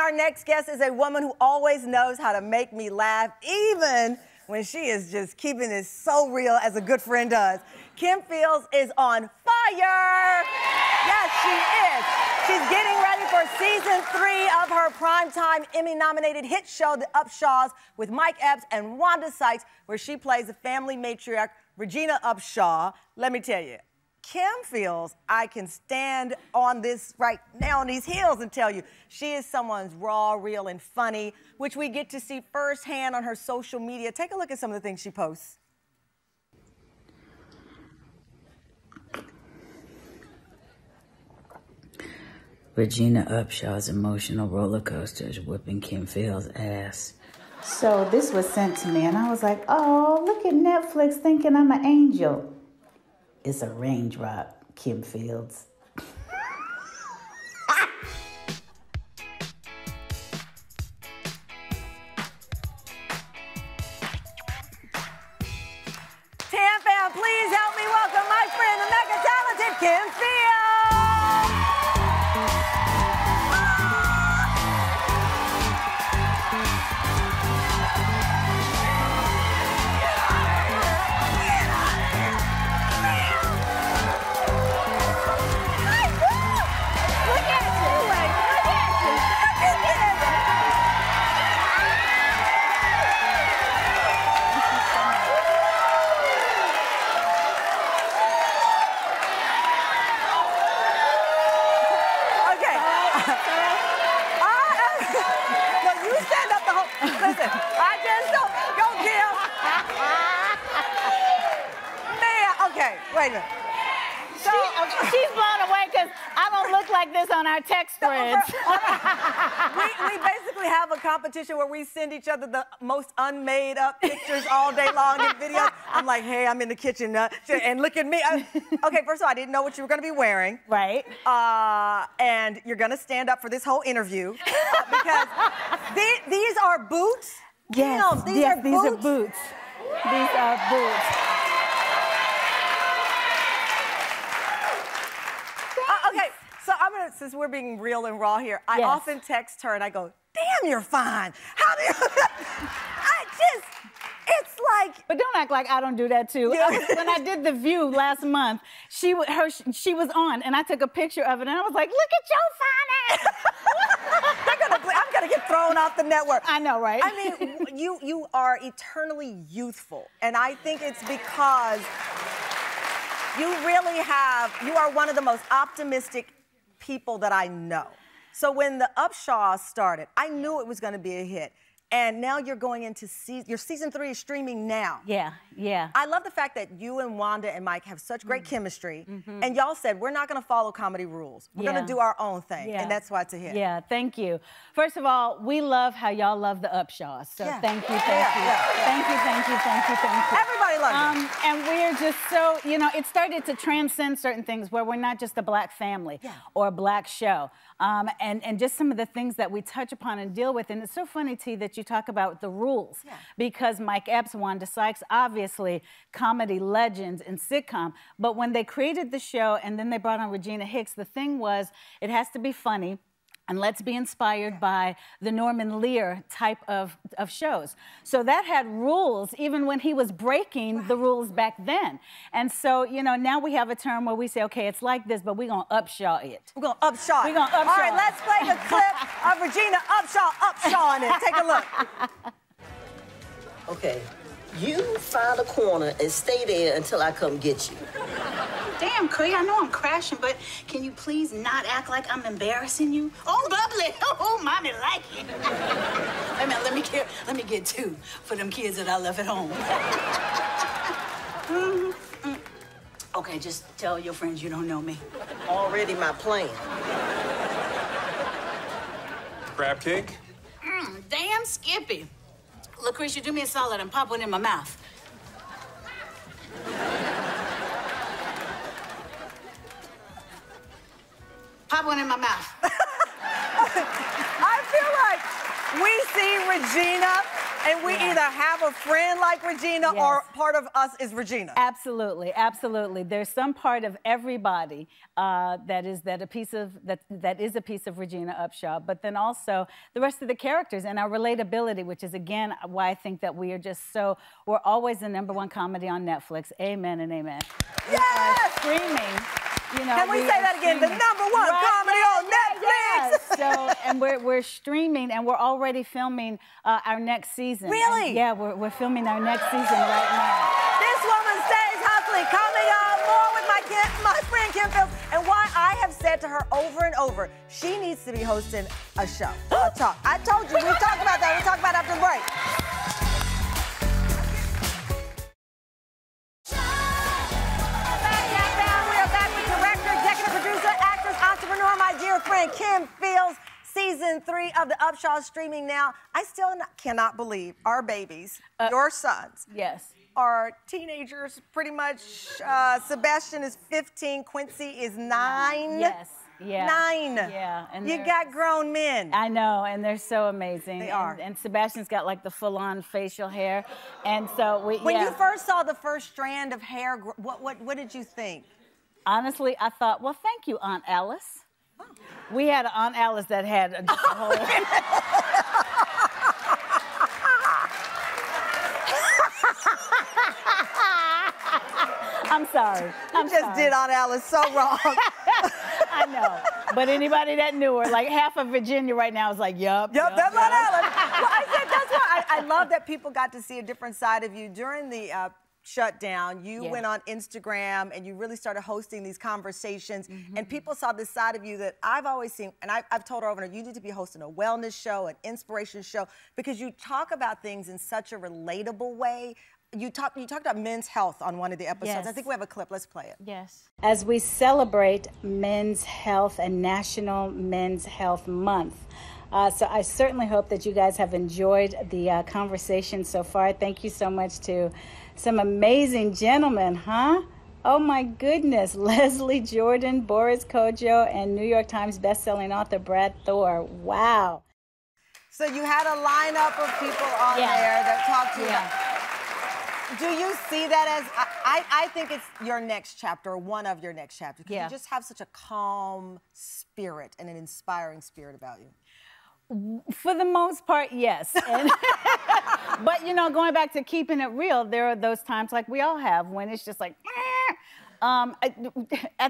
our next guest is a woman who always knows how to make me laugh, even when she is just keeping it so real as a good friend does. Kim Fields is on fire. Yes, she is. She's getting ready for season 3 of her primetime Emmy-nominated hit show, The Upshaws, with Mike Epps and Wanda Sykes, where she plays the family matriarch, Regina Upshaw. Let me tell you, Kim Fields, I can stand on this right now on these heels and tell you, she is someone's raw, real, and funny, which we get to see firsthand on her social media. Take a look at some of the things she posts. Regina Upshaw's emotional roller coaster is whipping Kim Fields' ass. So this was sent to me, and I was like, oh, look at Netflix thinking I'm an angel. It's a raindrop, Kim Fields. Tam fam, please help me welcome my friend, the mega talented Kim Fields. Listen, I just don't go, Kim. Man, okay, wait a minute. So, She's blown away because I don't look like this on our text threads. we basically have a competition where we send each other the most unmade up pictures all day long in videos. I'm like, hey, I'm in the kitchen, and look at me. Okay, first of all, I didn't know what you were going to be wearing. Right. And you're going to stand up for this whole interview because these are boots. Yes, Damn, these are boots. These are boots. Okay, so since we're being real and raw here, I often text her and I go, damn, you're fine. How do you, it's like. But don't act like I don't do that too. When I did The View last month, she was on and I took a picture of it and I was like, look at your fine ass. I'm gonna get thrown off the network. I know, right? I mean, you are eternally youthful. And I think it's because you are one of the most optimistic people that I know. So when The Upshaws started, I knew it was going to be a hit. And now you're going into your season 3 is streaming now. Yeah, yeah. I love the fact that you and Wanda and Mike have such great chemistry. And y'all said, we're not going to follow comedy rules. We're going to do our own thing. And that's why it's a hit. Yeah, thank you. First of all, we love how y'all love The Upshaws. So thank you, thank you. Thank you. Everybody loves it. And we're just so, it started to transcend certain things where we're not just a black family or a black show. And just some of the things that we touch upon and deal with. And it's so funny, T, that you talk about the rules. Because Mike Epps, Wanda Sykes, obviously comedy legends in sitcom. But when they created the show and then they brought on Regina Hicks, the thing was, it has to be funny. And let's be inspired by the Norman Lear type of shows. So that had rules, even when he was breaking the rules back then. And so, now we have a term where we say, okay, it's like this, but we're going to upshaw it. We're going to upshaw it. We're going to upshaw it. All right, let's play the clip of Regina upshawing it. Take a look. Okay, you find a corner and stay there until I come get you. Damn, Clay, I know I'm crashing, but can you please not act like I'm embarrassing you? Oh, bubbly. Oh, mommy like it. Hey, man, let me get 2 for them kids that I left at home. Okay, just tell your friends you don't know me. Already my plan. Crab cake? Damn, Skippy. Lucretia, do me a solid and pop one in my mouth. Pop one in my mouth. I feel like we see Regina And we either have a friend like Regina or part of us is Regina. Absolutely, absolutely. There's some part of everybody that is a piece of Regina Upshaw, but then also the rest of the characters and our relatability, which is again why I think that we're always the #1 comedy on Netflix. Amen and amen. Yes! Streaming. You know, can we say that again? The #1 comedy on Netflix. So, and we're streaming, and we're already filming our next season. Really? And yeah, we're filming our next season right now. This woman stays hustling. Coming up, more with my friend Kim Fields, and why I have said to her over and over, she needs to be hosting a show, a talk. I told you, we talked about that. We'll talk about it after the break. My dear friend Kim Fields, season 3 of the Upshaw streaming now. I still cannot believe our babies, your sons, are teenagers pretty much. Sebastian is 15, Quincy is 9. Yes. Yeah. 9. Yeah. And you got grown men. I know, and they're so amazing. They are. And Sebastian's got like the full-on facial hair, and so When you first saw the first strand of hair, what did you think? Honestly, I thought, well, thank you, Aunt Alice. We had an Aunt Alice that had a whole... I'm sorry. You just did Aunt Alice so wrong. I know. But anybody that knew her, like half of Virginia right now is like, yup. Yep, that's Aunt Alice. Well, I said that's why I love that people got to see a different side of you during the shutdown. You went on Instagram and you really started hosting these conversations, and people saw this side of you that I've always seen, and I've told her over and over, you need to be hosting a wellness show, an inspiration show, because you talk about things in such a relatable way. You talked about men's health on one of the episodes. I think we have a clip. Let's play it. Yes. As we celebrate Men's Health and National Men's Health Month, so I certainly hope that you guys have enjoyed the conversation so far. Thank you so much to some amazing gentlemen, huh? Oh my goodness, Leslie Jordan, Boris Kodjoe, and New York Times bestselling author Brad Thor. Wow. So you had a lineup of people on there that talked to you. Do you see that as, I think it's your next chapter, or one of your next chapters, because you just have such a calm spirit and an inspiring spirit about you. For the most part, yes. But, you know, going back to keeping it real, there are those times like we all have when it's just like, at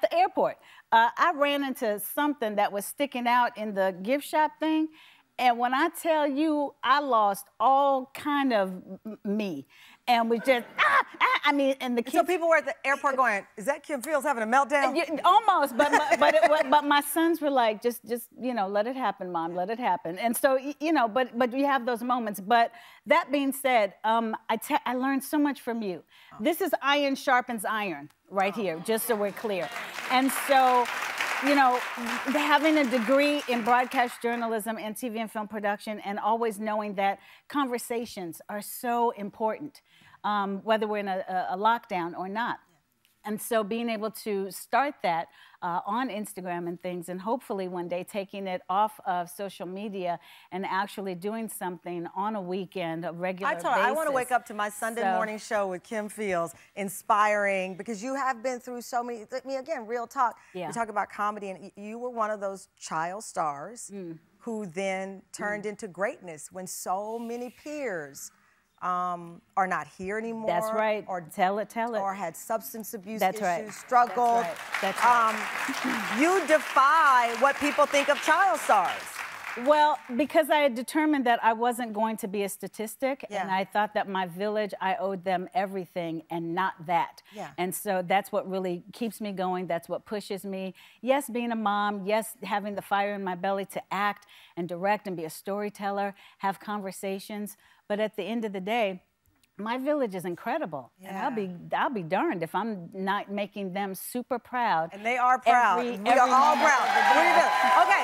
the airport, I ran into something that was sticking out in the gift shop thing. And when I tell you, I lost all kind of me. And we just, I mean, and the kids. So people were at the airport going, is that Kim Fields having a meltdown? Almost, but my sons were like, just, you know, let it happen, Mom, let it happen. And so, you know, but you have those moments. But that being said, I learned so much from you. This is iron sharpens iron right here, just so we're clear. And so, you know, having a degree in broadcast journalism and TV and film production, and always knowing that conversations are so important, whether we're in a lockdown or not. And so being able to start that on Instagram and things, and hopefully one day taking it off of social media and actually doing something on a weekend, a regular basis. I told her, I want to wake up to my Sunday morning show with Kim Fields, inspiring, because you have been through so many, I mean, again, real talk. We talk about comedy, and you were one of those child stars who then turned into greatness when so many peers are not here anymore. That's right. Or tell it. Or had substance abuse That's issues, right. struggled. That's right. You defy what people think of child stars. Well, because I had determined that I wasn't going to be a statistic, and I thought that my village, I owed them everything and not that. And so that's what really keeps me going. That's what pushes me. Yes, being a mom. Yes, having the fire in my belly to act and direct and be a storyteller, have conversations. But at the end of the day, my village is incredible, and I'll be darned if I'm not making them super proud. And they are proud. We are all proud. Okay,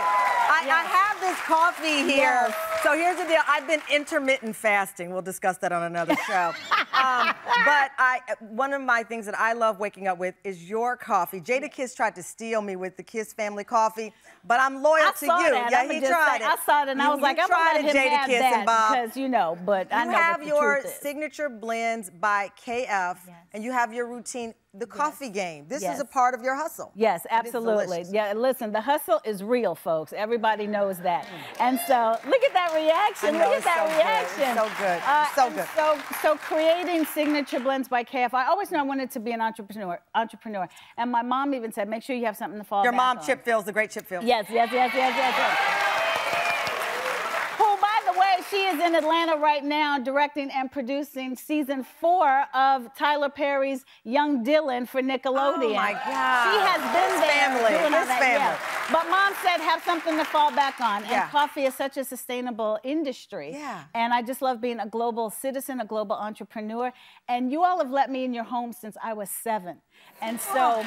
I have delicious coffee here. Yes. So here's the deal. I've been intermittent fasting. We'll discuss that on another show. But one of my things that I love waking up with is your coffee. Jadakiss tried to steal me with the Kiss family coffee, but I'm loyal to you. That. Yeah, he tried it. I saw it and I was like, I'm gonna let him have that because, you know, but I know what the truth is. You have your signature blends by KF, and you have your routine, the coffee game. This is a part of your hustle. Yes, absolutely. Yeah, listen, the hustle is real, folks. Everybody knows that. And so, look at that reaction. Look at that reaction. So good. So good. So creating signature blends by KF, I always knew I wanted to be an entrepreneur. And my mom even said, make sure you have something to fall back on. Your mom, Chip Fields, the great Chip Fields. Yes. Who, by the way, she is in Atlanta right now directing and producing season 4 of Tyler Perry's Young Dylan for Nickelodeon. Oh, my God. She has been there doing all that. Yeah. But Mom said have something to fall back on. And coffee is such a sustainable industry. Yeah. And I just love being a global citizen, a global entrepreneur. And you all have let me in your home since I was 7. And so...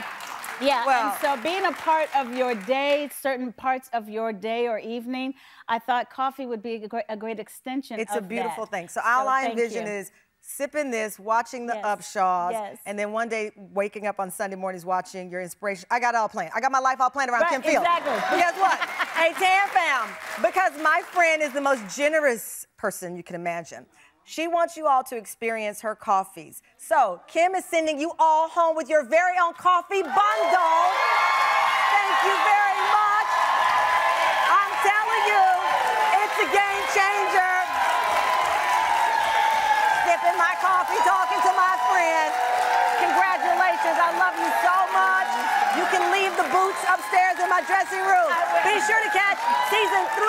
Yeah, and so being a part of your day, certain parts of your day or evening, I thought coffee would be a great extension of that. It's a beautiful thing. So all I envision is sipping this, watching the Upshaws, and then one day waking up on Sunday mornings watching your inspiration. I got it all planned. I got my life all planned around Kim Fields. Exactly. But guess what? Hey, Tam Fam, because my friend is the most generous person you can imagine. She wants you all to experience her coffees. So, Kim is sending you all home with your very own coffee bundle. Thank you very much. I'm telling you, it's a game changer. Sipping my coffee, talking to my friend. Congratulations, I love you so much. You can leave the boots upstairs in my dressing room. Be sure to catch season 3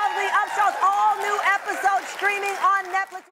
of The Upshaws, all new episodes streaming on Netflix.